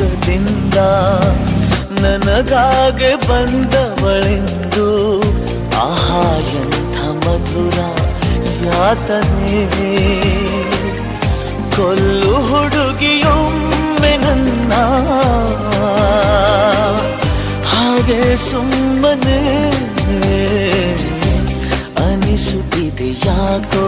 ದೂರದಿಂದ ನನಗಾಗೆ ಬಂದವಳೆಂದು ಆಹಾ ಎಂಥ ಮಧುರ ಯಾತನೆ ಕೊಲ್ಲು ಹುಡುಗಿಯೊಮ್ಮೆ ನನ್ನ ಹಾಗೆ ಸುಮ್ಮನೆ ಅನಿಸುತ್ತಿದೆ ಯಾಕೋ